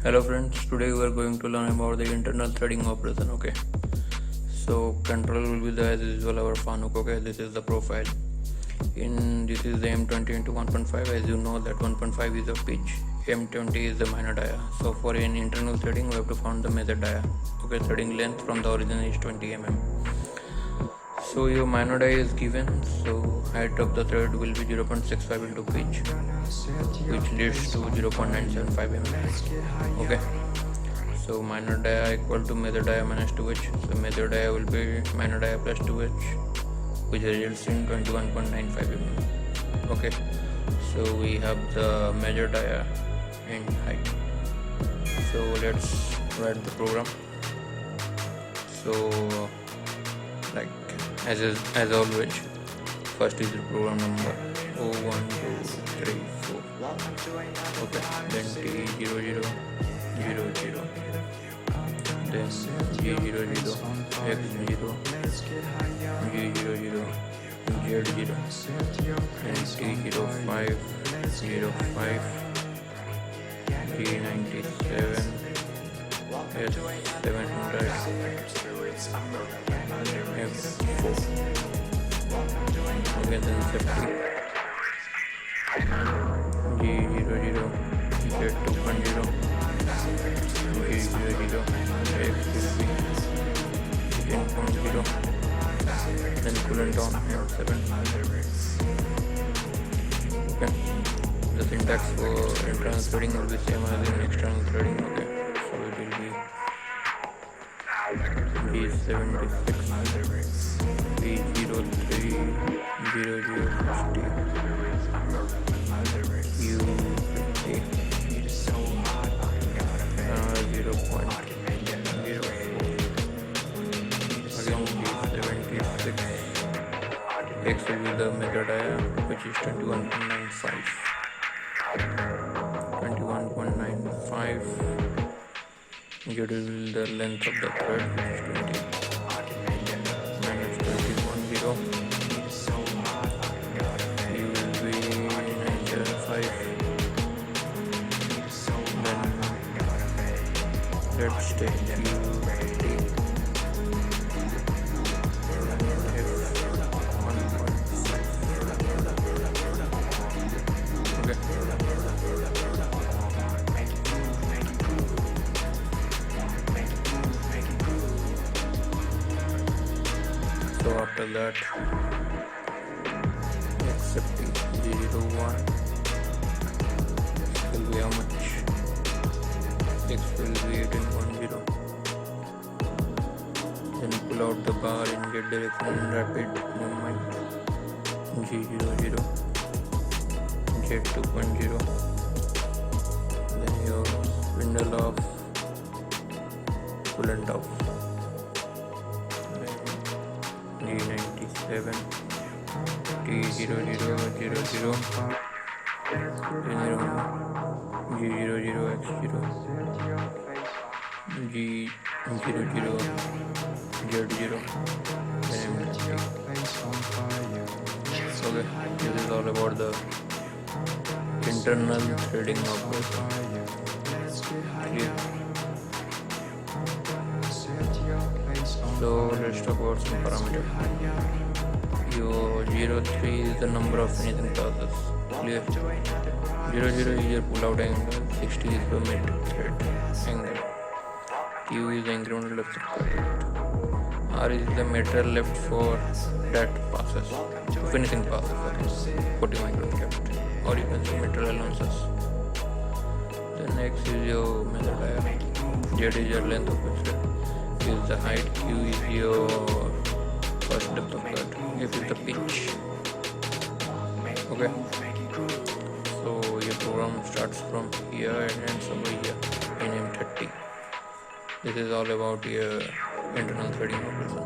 Hello friends, today we are going to learn about the internal threading operation. Okay, so control will be the as usual our Fanuc. Okay, this is the profile. In this is the M20 into 1.5. As you know that 1.5 is a pitch, M20 is the minor dia. So for an internal threading we have to find the major dia. Okay, threading length from the origin is 20 mm. So your minor dia is given, so height of the thread will be 0.65 into pitch, which leads to 0.975 mm. Okay, so minor dia equal to major dia minus 2h. So major dia will be minor dia plus 2h, which results in 21.95 mm. Okay, so we have the major dia in height. So let's write the program. So like as always, first is the program number 01234. Okay, then T0000, then G00, X0, G00, Z0, and T05, 05, G97, S700, F4. Okay, then safety G00, Z2.0, G00, X50, 10.0, then coolant on F7. Okay, the syntax for internal threading will be same as in external threading. Okay, so it will be G76, B03, 0060, U50, 0.04, again G76, X will be the major dia, which is 21.95, 21.95. Z will be the length of the thread, which is 20, minus 20.0. U will be 975. Then let's take U50. Okay. So after that, accepting G01 will be how much? X will be 18.0. Then pull out the bar in Z direction rapid movement. G00, Z2.0. Then your spindle off, coolant off. G97, T0000, G00X0, G00, Z0, then M30. Okay, this is all about the internal threading operation. Clear? So let's talk about some parameters. Your 03 is the number of finishing passes. Clear? 00 is your pull-out angle. 60 is the mid thread angle. Q is the incremental left circuit. R is the meter left for that passes, finishing passes. Okay, 40 micron kept, or you can say meter allowances. Then X is your major dia. Z is your length of the thread. Q is the height. Q is your first depth of cut. F is the pitch. Okay, so your program starts from here and ends over here in M30. This is all about your internal threading operation.